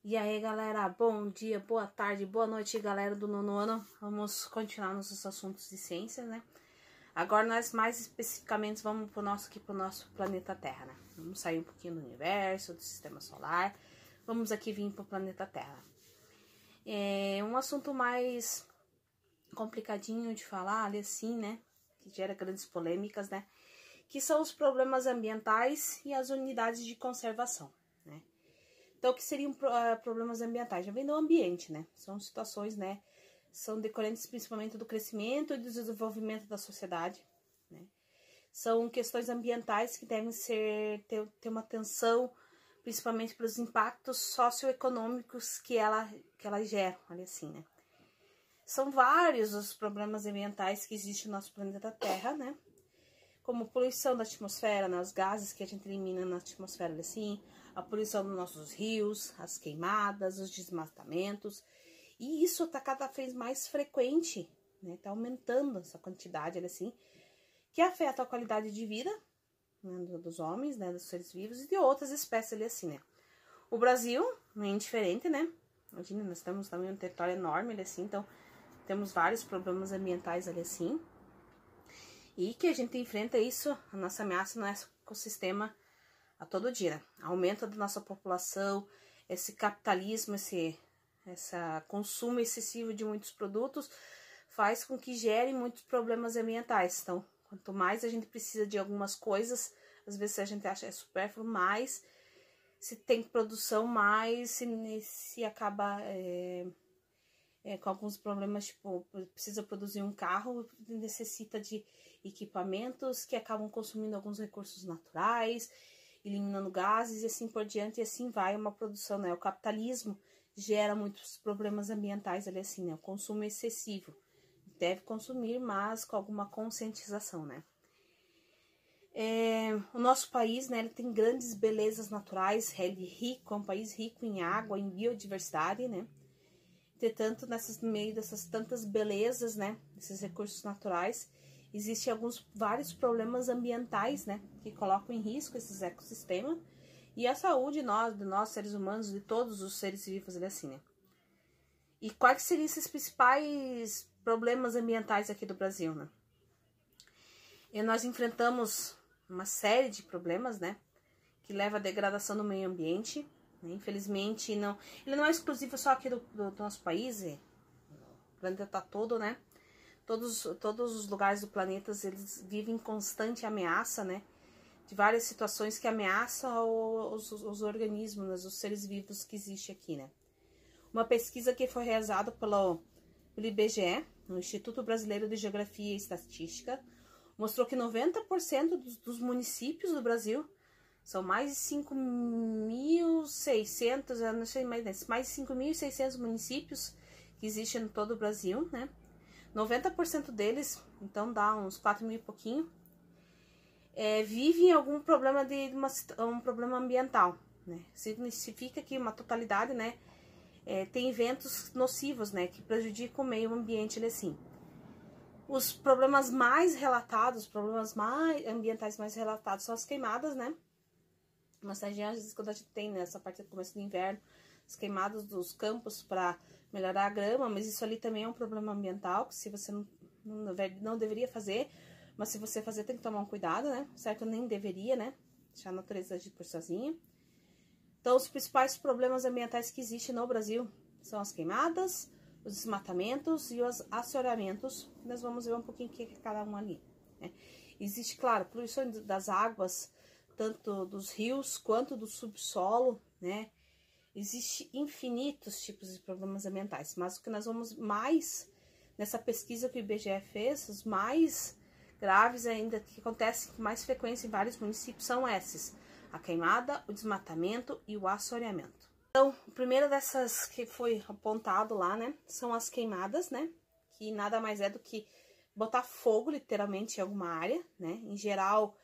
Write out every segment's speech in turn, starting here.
E aí, galera, bom dia, boa tarde, boa noite, galera do nono ano. Vamos continuar nossos assuntos de ciência, né? Agora nós mais especificamente vamos pro nosso planeta Terra, né? Vamos sair um pouquinho do universo, do sistema solar. Vamos aqui vir pro planeta Terra. É um assunto mais complicadinho de falar, assim, né? Que gera grandes polêmicas, né? Que são os problemas ambientais e as unidades de conservação, né? Então, o que seriam problemas ambientais? Já vem do ambiente, né? São situações, né? São decorrentes principalmente do crescimento e do desenvolvimento da sociedade, né? São questões ambientais que devem ter uma atenção, principalmente pelos impactos socioeconômicos que ela gera, olha assim, né? São vários os problemas ambientais que existem no nosso planeta Terra, né? Como poluição da atmosfera, né? Os gases que a gente elimina na atmosfera, assim, a poluição dos nossos rios, as queimadas, os desmatamentos. E isso tá cada vez mais frequente, né? Tá aumentando essa quantidade, assim, que afeta a qualidade de vida, né, dos homens, né, dos seres vivos e de outras espécies, assim, né? O Brasil não é indiferente, né? Imagina, nós temos também um território enorme, assim, então temos vários problemas ambientais, assim. E que a gente enfrenta isso, a nossa ameaça no ecossistema a todo dia, né? Aumento da nossa população, esse capitalismo, esse consumo excessivo de muitos produtos faz com que gere muitos problemas ambientais. Então, quanto mais a gente precisa de algumas coisas, às vezes a gente acha supérfluo, mais se tem produção, mais se acaba com alguns problemas, tipo, precisa produzir um carro, necessita de equipamentos que acabam consumindo alguns recursos naturais, eliminando gases e assim por diante, e assim vai uma produção, né? O capitalismo gera muitos problemas ambientais, ali assim, né? O consumo excessivo. Deve consumir, mas com alguma conscientização, né? O nosso país, né, ele tem grandes belezas naturais, é um país rico em água, em biodiversidade, né? Entretanto, no meio dessas tantas belezas, né, desses recursos naturais, existem vários problemas ambientais, né, que colocam em risco esses ecossistemas e a saúde de nós seres humanos, de todos os seres vivos, assim, né. E quais seriam esses principais problemas ambientais aqui do Brasil, né? E nós enfrentamos uma série de problemas, né, que leva à degradação do meio ambiente. Infelizmente, ele não é exclusivo só aqui do nosso país, o planeta todo, né? Todos os lugares do planeta, eles vivem em constante ameaça, né? De várias situações que ameaçam os organismos, né? Os seres vivos que existem aqui, né? Uma pesquisa que foi realizada pelo IBGE, no Instituto Brasileiro de Geografia e Estatística, mostrou que 90% dos municípios do Brasil, são mais de 5.600, eu não sei mais de 5.600 municípios que existem em todo o Brasil, né? 90% deles, então dá uns 4 mil e pouquinho, vivem em algum problema um problema ambiental, né? Significa que uma totalidade, né, tem eventos nocivos, né, que prejudicam o meio ambiente, assim. Os problemas mais relatados, ambientais mais relatados são as queimadas, né? Mas às vezes quando a gente tem nessa parte do começo do inverno, as queimadas dos campos para melhorar a grama, mas isso ali também é um problema ambiental, que se você não deveria fazer, mas se você fazer tem que tomar um cuidado, né? Certo? Nem deveria, né? Deixar a natureza agir por sozinha. Então, os principais problemas ambientais que existem no Brasil são as queimadas, os desmatamentos e os assoreamentos. Nós vamos ver um pouquinho o que é cada um ali, né? Existe, claro, poluição das águas, tanto dos rios quanto do subsolo, né? Existem infinitos tipos de problemas ambientais, mas o que nós vamos mais, nessa pesquisa que o IBGE fez, os mais graves ainda, que acontecem com mais frequência em vários municípios, são esses: a queimada, o desmatamento e o assoreamento. Então, o primeiro dessas que foi apontado lá, né, são as queimadas, né, que nada mais é do que botar fogo, literalmente, em alguma área, né, em geral,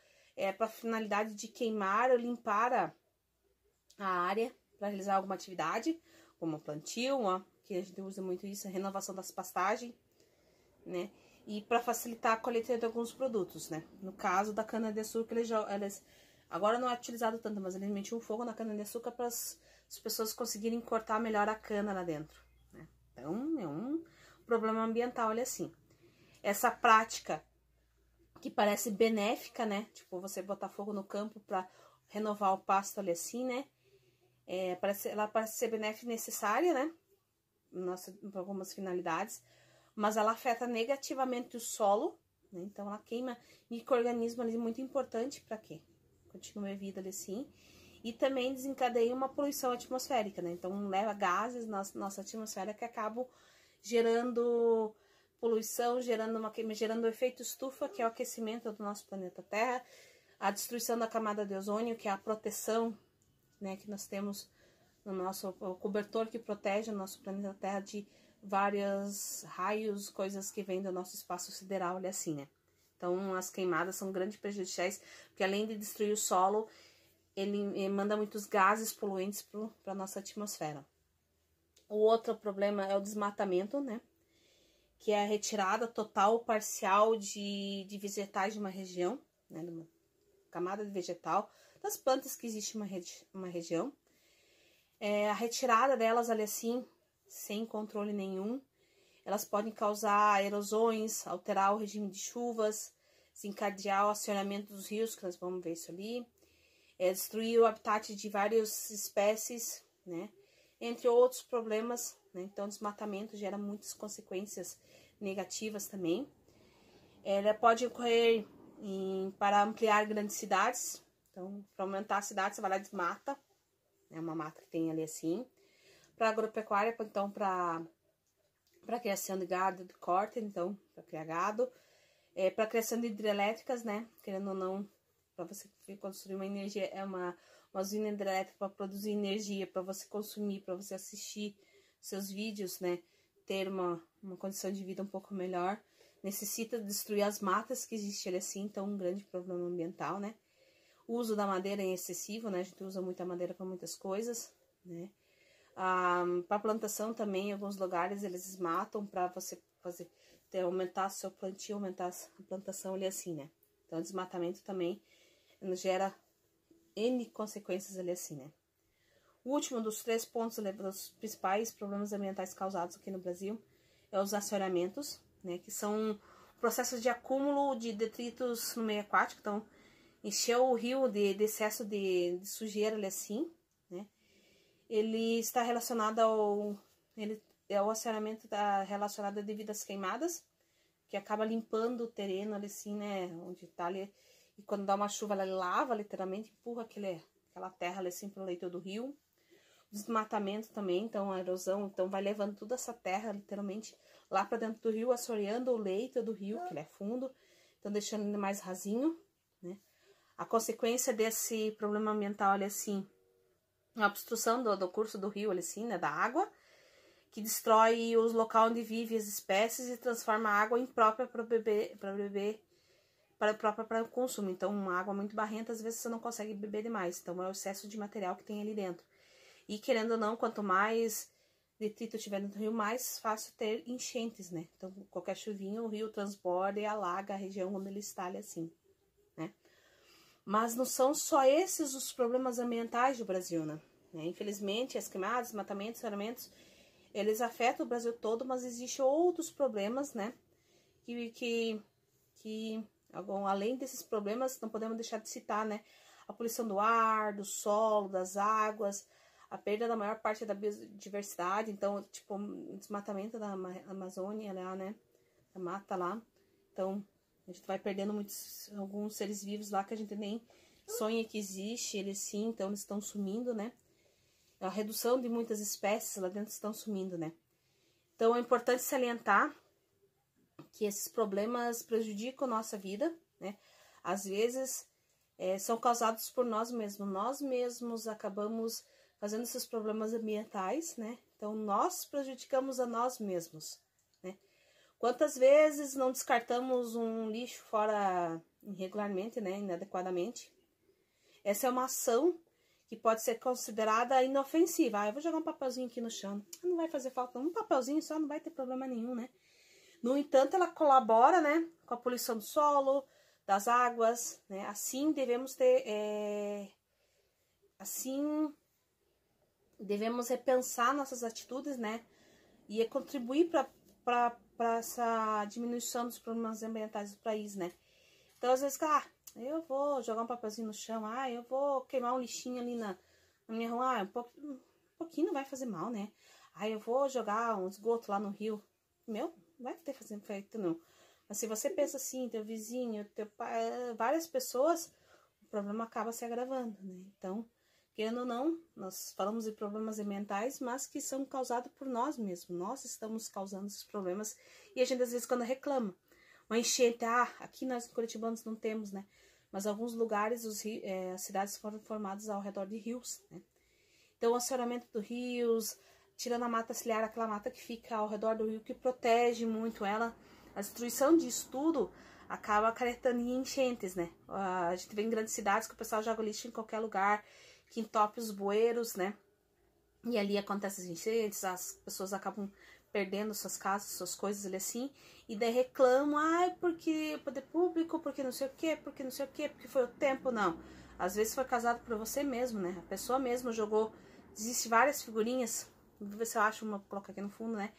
para finalidade de queimar ou limpar a área para realizar alguma atividade, como plantio, que a gente usa muito isso, a renovação das pastagens, né? E para facilitar a colheita de alguns produtos, né? No caso da cana-de-açúcar, eles agora não é utilizado tanto, mas eles metiam fogo na cana-de-açúcar para as pessoas conseguirem cortar melhor a cana lá dentro, né? Então, é um problema ambiental, olha assim. Essa prática que parece benéfica, né? Tipo, você botar fogo no campo para renovar o pasto, olha assim, né? Ela parece ser benéfica e necessária, né? Para algumas finalidades, mas ela afeta negativamente o solo, né? Então, ela queima micro-organismo ali muito importante para quê? Continue a vida ali assim. E também desencadeia uma poluição atmosférica, né? Então, leva gases na nossa atmosfera que acabam gerando poluição, gerando o efeito estufa, que é o aquecimento do nosso planeta Terra, a destruição da camada de ozônio, que é a proteção, né, que nós temos no nosso cobertor que protege o nosso planeta Terra de vários raios, coisas que vêm do nosso espaço sideral, olha assim, né? Então, as queimadas são grandes prejudiciais, porque além de destruir o solo, ele manda muitos gases poluentes para a nossa atmosfera. O outro problema é o desmatamento, né? Que é a retirada total ou parcial de vegetais de uma região, né? De uma camada de vegetal, das plantas que existe uma região. A retirada delas, ali assim, sem controle nenhum, elas podem causar erosões, alterar o regime de chuvas, desencadear o acionamento dos rios, que nós vamos ver isso ali, destruir o habitat de várias espécies, né? Entre outros problemas, né? Então, o desmatamento gera muitas consequências negativas também. Ela pode ocorrer para ampliar grandes cidades. Então, para aumentar a cidade, você vai lá e desmata. É uma mata que tem ali assim. Para agropecuária, então, para criação de gado, de corte, então, para criar gado. Para criação de hidrelétricas, né? Querendo ou não, para você construir uma energia, uma usina hidrelétrica para produzir energia, para você consumir, para você assistir seus vídeos, né? Ter uma condição de vida um pouco melhor. Necessita destruir as matas que existem ali assim, então um grande problema ambiental, né? O uso da madeira é excessivo, né? A gente usa muita madeira para muitas coisas, né? Para plantação também, em alguns lugares eles desmatam para você aumentar seu plantio, aumentar a plantação ali assim, né? Então, o desmatamento também gera N consequências ali assim, né? O último dos 3 pontos, dos principais problemas ambientais causados aqui no Brasil, é os assoreamentos, né? Que são processos de acúmulo de detritos no meio aquático. Então, encheu o rio de excesso de sujeira ali assim, né? Ele está relacionado o assoreamento relacionado devido às queimadas, que acaba limpando o terreno ali assim, né? Onde tá ali. E quando dá uma chuva, ela lava, literalmente, empurra aquela terra ali assim pro leito do rio. Desmatamento também, então a erosão, então vai levando toda essa terra, literalmente, lá para dentro do rio, assoreando o leito do rio, que ele é fundo, então deixando ele mais rasinho, né? A consequência desse problema ambiental, olha assim, a obstrução do curso do rio, olha assim, né, da água, que destrói os locais onde vivem as espécies e transforma a água imprópria para beber, para o consumo. Então, uma água muito barrenta, às vezes você não consegue beber demais. Então, é o excesso de material que tem ali dentro. E, querendo ou não, quanto mais detrito tiver no rio, mais fácil ter enchentes, né? Então, qualquer chuvinha, o rio transborda e alaga a região onde ele está ali assim, né? Mas não são só esses os problemas ambientais do Brasil, né? Infelizmente, as queimadas, desmatamentos, saneamentos, eles afetam o Brasil todo, mas existem outros problemas, né? Que além desses problemas, não podemos deixar de citar, né? A poluição do ar, do solo, das águas, a perda da maior parte da biodiversidade. Então, tipo, o desmatamento da Amazônia lá, né? Da mata lá. Então, a gente vai perdendo alguns seres vivos lá que a gente nem sonha que existe. Eles sim, então eles estão sumindo, né? A redução de muitas espécies lá dentro estão sumindo, né? Então, é importante salientar que esses problemas prejudicam a nossa vida, né? Às vezes, são causados por nós mesmos. Nós mesmos acabamos fazendo esses problemas ambientais, né? Então, nós prejudicamos a nós mesmos, né? Quantas vezes não descartamos um lixo fora irregularmente, né? Inadequadamente? Essa é uma ação que pode ser considerada inofensiva. Eu vou jogar um papelzinho aqui no chão. Não vai fazer falta um papelzinho só, não vai ter problema nenhum, né? No entanto, ela colabora, né, com a poluição do solo, das águas, né? Assim devemos ter, assim devemos repensar nossas atitudes, né? E contribuir para essa diminuição dos problemas ambientais do país, né? Então, às vezes, eu vou jogar um papelzinho no chão, eu vou queimar um lixinho ali na minha rua, um pouquinho não vai fazer mal, né? Eu vou jogar um esgoto lá no rio. Não vai ter fazendo efeito, não. Mas se você pensa assim, teu vizinho, teu pai, várias pessoas, o problema acaba se agravando, né? Então, querendo ou não, nós falamos de problemas ambientais, mas que são causados por nós mesmos. Nós estamos causando esses problemas e a gente às vezes quando reclama. Uma enchente, aqui nós curitibanos não temos, né? Mas em alguns lugares as cidades foram formadas ao redor de rios, né? Então o assoreamento dos rios, tirando a mata ciliar, aquela mata que fica ao redor do rio, que protege muito ela, a destruição disso tudo acaba acarretando em enchentes, né? A gente vê em grandes cidades que o pessoal joga lixo em qualquer lugar, que entope os bueiros, né? E ali acontecem as enchentes, as pessoas acabam perdendo suas casas, suas coisas ali assim, e daí reclamam, porque o poder público, porque não sei o que, porque não sei o que, porque foi o tempo, não. Às vezes foi causado por você mesmo, né? A pessoa mesmo jogou, existem várias figurinhas, vou ver se eu acho uma, colocar aqui no fundo, né?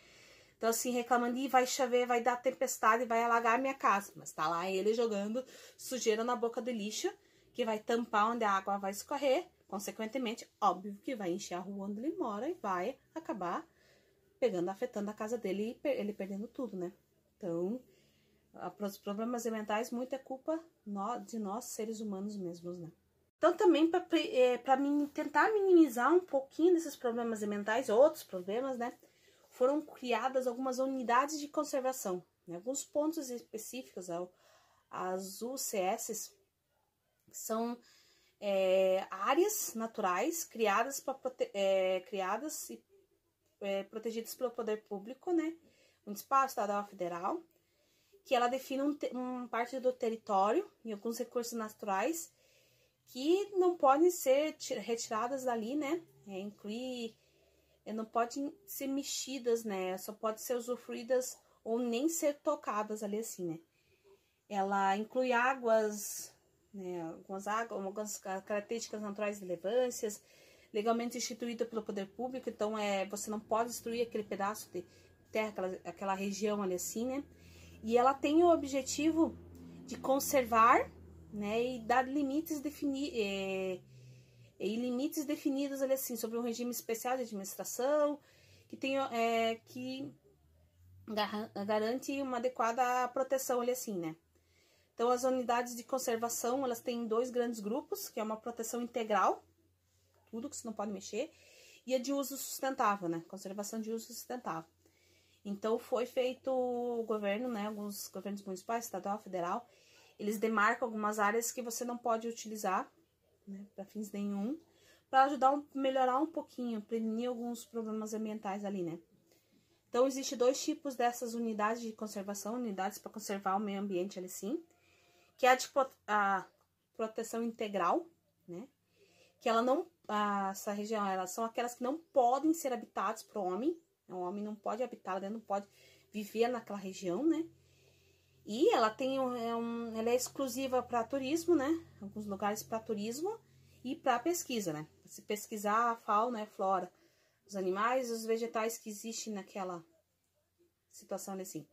Então assim, reclamando, vai chover, vai dar tempestade, vai alagar a minha casa, mas tá lá ele jogando sujeira na boca do lixo, que vai tampar onde a água vai escorrer, consequentemente, óbvio que vai encher a rua onde ele mora e vai acabar afetando a casa dele e ele perdendo tudo, né? Então, os problemas ambientais, muito é culpa de nós, seres humanos mesmos, né? Então, também para tentar minimizar um pouquinho desses problemas ambientais, outros problemas, né? Foram criadas algumas unidades de conservação, né? Alguns pontos específicos, as UCS, são áreas naturais criadas protegidas pelo poder público, né, municipal, estadual, federal, que ela define uma parte do território e alguns recursos naturais que não podem ser retiradas dali, né, não podem ser mexidas, né, só podem ser usufruídas ou nem ser tocadas ali assim, né. Ela inclui águas, né, algumas características naturais de relevâncias, legalmente instituída pelo poder público, então você não pode destruir aquele pedaço de terra, aquela região ali assim, né? E ela tem o objetivo de conservar, né, e dar limites definidos ali assim, sobre um regime especial de administração, que garante uma adequada proteção ali assim, né? Então as unidades de conservação, elas têm dois grandes grupos, que é uma proteção integral, tudo que você não pode mexer, e a de uso sustentável, né? Conservação de uso sustentável. Então, foi feito o governo, né? Alguns governos municipais, estadual, federal, eles demarcam algumas áreas que você não pode utilizar, né? Para fins nenhum, para ajudar a melhorar um pouquinho, prevenir alguns problemas ambientais ali, né? Então, existe dois tipos dessas unidades de conservação, unidades para conservar o meio ambiente ali sim, que é a proteção integral, né? Que ela não, essa região, elas são aquelas que não podem ser habitadas por homem, o homem não pode habitar, não pode viver naquela região, né? E ela tem ela é exclusiva para turismo, né? Alguns lugares para turismo e para pesquisa, né? Se pesquisar a fauna e a flora, os animais e os vegetais que existem naquela situação assim.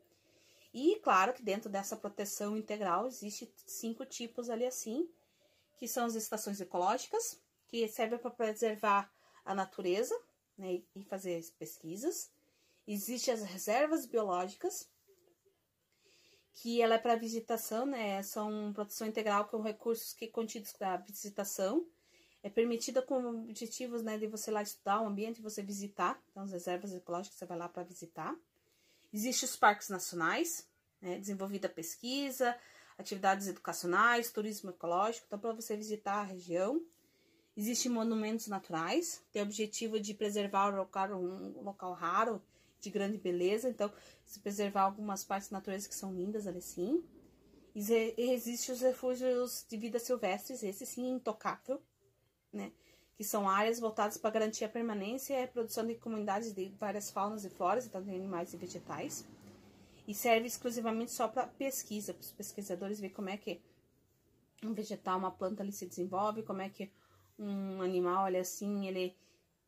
E claro que dentro dessa proteção integral existe 5 tipos ali assim, que são as estações ecológicas, que servem para preservar a natureza, né, e fazer pesquisas. Existem as reservas biológicas, que ela é para visitação, né, são proteção integral com recursos contidos da visitação. É permitida com objetivos, né, de você lá estudar o ambiente e você visitar. Então, as reservas ecológicas você vai lá para visitar. Existem os parques nacionais, né, desenvolvida pesquisa, atividades educacionais, turismo ecológico, então para você visitar a região. Existem monumentos naturais, tem o objetivo de preservar um local raro, de grande beleza, então se preservar algumas partes da natureza que são lindas ali sim. Existem os refúgios de vida silvestres, esse sim intocável, né? Que são áreas voltadas para garantir a permanência e a produção de comunidades de várias faunas e floras, então de animais e vegetais. E serve exclusivamente só para pesquisa, para os pesquisadores verem como é que um vegetal, uma planta ali se desenvolve, como é que um animal, olha assim, ele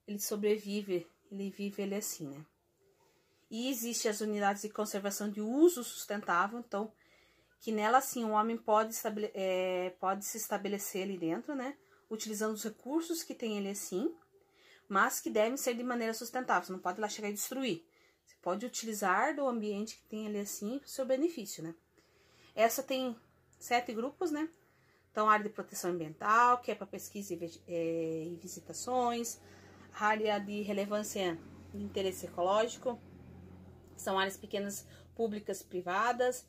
ele sobrevive, ele vive ele assim, né? E existe as unidades de conservação de uso sustentável, então, que nela, assim, o homem pode se estabelecer ali dentro, né? Utilizando os recursos que tem ele, assim, mas que devem ser de maneira sustentável. Você não pode lá chegar e destruir. Você pode utilizar do ambiente que tem ali, assim, para o seu benefício, né? Essa tem 7 grupos, né? Então, área de proteção ambiental, que é para pesquisa e visitações, área de relevância de interesse ecológico, que são áreas pequenas, públicas, privadas,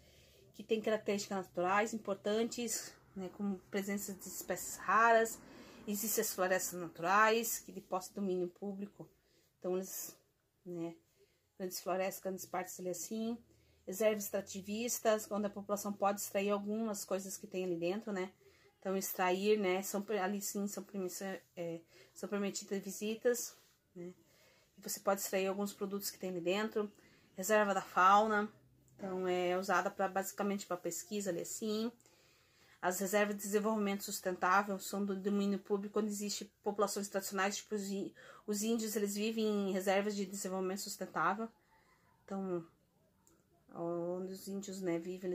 que têm características naturais importantes, né, como presença de espécies raras. Existem as florestas naturais, que de posse de domínio público, então eles, né, grandes florestas, grandes partes ali assim. Reservas extrativistas, onde a população pode extrair algumas coisas que tem ali dentro, né. Então, extrair, né, ali sim são permitidas visitas, né. E você pode extrair alguns produtos que tem ali dentro. Reserva da fauna, então é usada basicamente para pesquisa ali assim. As reservas de desenvolvimento sustentável são do domínio público, onde existe populações tradicionais, tipo os índios, eles vivem em reservas de desenvolvimento sustentável. Então, onde os índios, né, vivem,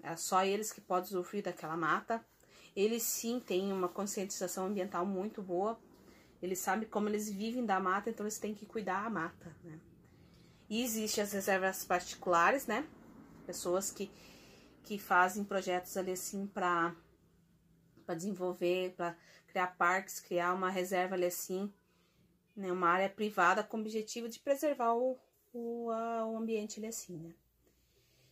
é só eles que podem usufruir daquela mata. Eles sim têm uma conscientização ambiental muito boa. Eles sabem como eles vivem da mata, então eles têm que cuidar da mata, né? E existem as reservas particulares, né? Pessoas que fazem projetos ali assim para desenvolver, para criar parques, criar uma reserva ali assim, né? Uma área privada com o objetivo de preservar o ambiente ali assim, né?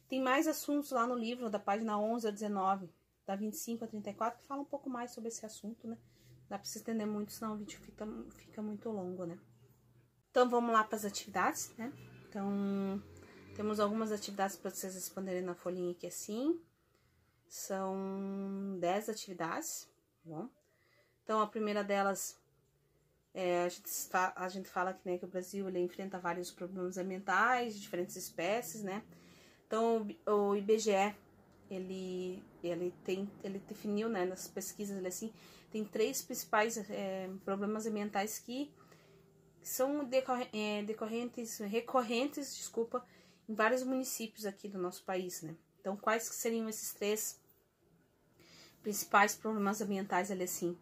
Tem mais assuntos lá no livro, da página 11 a 19, da 25 a 34, que fala um pouco mais sobre esse assunto, né? Dá para se estender muito, senão o vídeo fica muito longo, né? Então, vamos lá para as atividades, né? Então, temos algumas atividades para vocês responderem na folhinha aqui assim. São 10 atividades, tá bom? Então, a primeira delas, a gente fala que, né, que o Brasil ele enfrenta vários problemas ambientais de diferentes espécies, né? Então, o IBGE, ele definiu, né, nas pesquisas, ele, assim, tem 3 principais problemas ambientais que são recorrentes, desculpa, em vários municípios aqui do nosso país, né? Então, quais que seriam esses 3 principais problemas ambientais ali assim?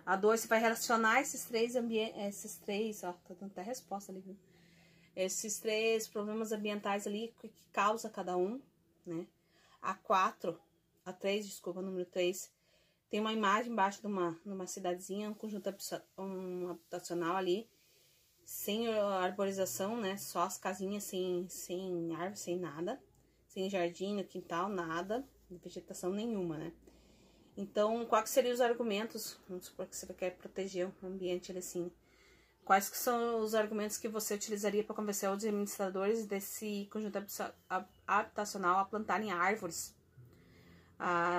A 2, você vai relacionar esses 3 ó, tô dando até resposta ali, viu? Esses 3 problemas ambientais ali que causa cada um, né? A 3, desculpa, número 3, tem uma imagem embaixo de uma cidadezinha, um conjunto habitacional ali, sem arborização, né? Só as casinhas sem árvore, sem nada. Sem jardim, no quintal, nada. Vegetação nenhuma, né? Então, quais seriam os argumentos? Vamos supor que você quer proteger o ambiente assim. Quais que são os argumentos que você utilizaria para convencer os administradores desse conjunto habitacional a plantarem árvores?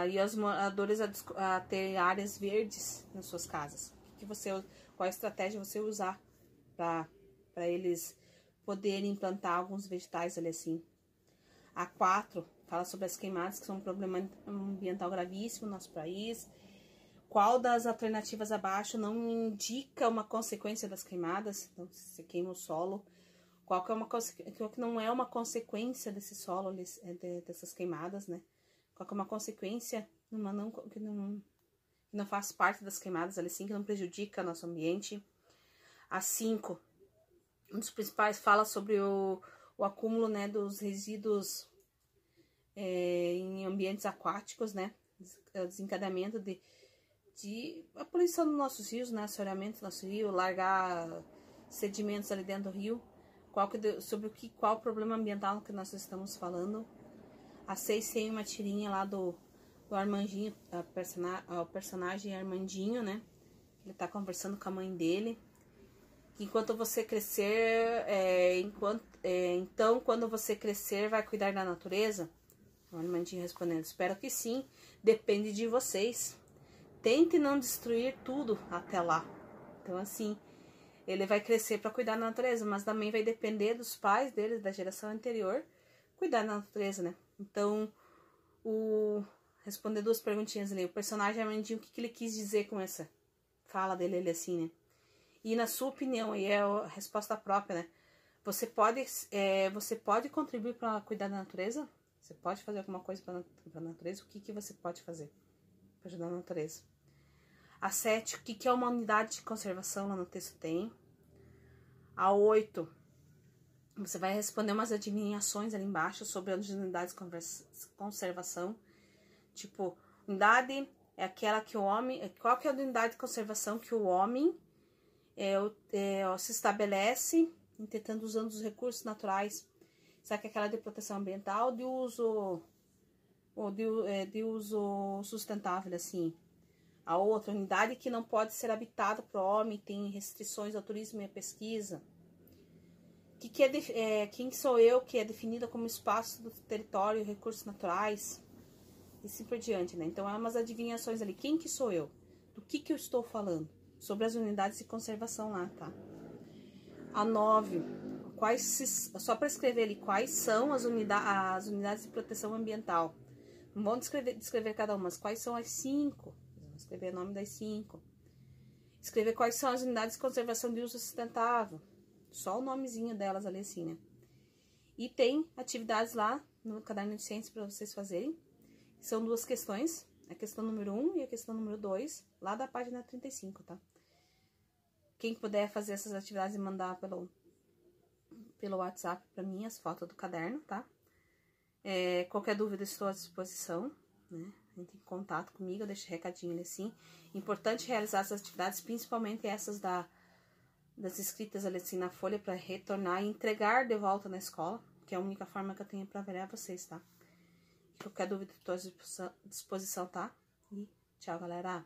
E os moradores a ter áreas verdes nas suas casas? Qual estratégia você usar para eles poderem plantar alguns vegetais ali assim? A 4 fala sobre as queimadas, que são um problema ambiental gravíssimo no nosso país. Qual das alternativas abaixo não indica uma consequência das queimadas? Então, se você queima o solo, qual que não é uma consequência desse solo, dessas queimadas, né? Qual que é uma consequência que não faz parte das queimadas ali sim, que não prejudica nosso ambiente? A 5, um dos principais fala sobre o acúmulo, né, dos resíduos em ambientes aquáticos, né, o desencadeamento de a poluição dos nossos rios, né, assoreamento do nosso rio, largar sedimentos ali dentro do rio. Qual o problema ambiental que nós estamos falando? A 6 tem uma tirinha lá do Armandinho, o personagem Armandinho, né, ele tá conversando com a mãe dele. Enquanto você crescer, então quando você crescer vai cuidar da natureza? O Armandinho respondendo, espero que sim, depende de vocês. Tente não destruir tudo até lá. Então assim, ele vai crescer para cuidar da natureza, mas também vai depender dos pais dele, da geração anterior, cuidar da natureza, né? Então, responder 2 perguntinhas ali. O personagem Armandinho, o que ele quis dizer com essa fala dele assim, né? E na sua opinião, e é a resposta própria, né? Você pode contribuir para cuidar da natureza? Você pode fazer alguma coisa para a natureza? O que você pode fazer para ajudar a natureza? A 7, o que é uma unidade de conservação? Lá no texto tem. A 8, você vai responder umas adivinhações ali embaixo sobre as unidades de conservação. Tipo, unidade é aquela que o homem... Qual que é a unidade de conservação que o homem se estabelece tentando usando os recursos naturais? Será que é aquela de proteção ambiental de uso... ou de uso sustentável, assim? A outra, unidade que não pode ser habitada por homem, tem restrições ao turismo e à pesquisa. Quem sou eu, que é definida como espaço do território e recursos naturais, e assim por diante, né? Então, há umas adivinhações ali. Quem que sou eu? Do que eu estou falando? Sobre as unidades de conservação lá, tá? A 9, só para escrever ali, quais são as unidades de proteção ambiental. Não vamos descrever cada uma, mas quais são as 5? Vamos escrever o nome das 5. Escrever quais são as unidades de conservação de uso sustentável. Só o nomezinho delas ali assim, né? E tem atividades lá no caderno de ciências para vocês fazerem. São 2 questões, a questão número 1 e a questão número 2, lá da página 35, tá? Quem puder fazer essas atividades e mandar pelo WhatsApp para mim as fotos do caderno, tá? Qualquer dúvida estou à disposição, né? Entre em contato comigo, deixa recadinho ali assim. Importante realizar essas atividades, principalmente essas das escritas ali assim na folha, para retornar e entregar de volta na escola, que é a única forma que eu tenho para avaliar vocês, tá? Qualquer dúvida estou à disposição, tá? E tchau, galera!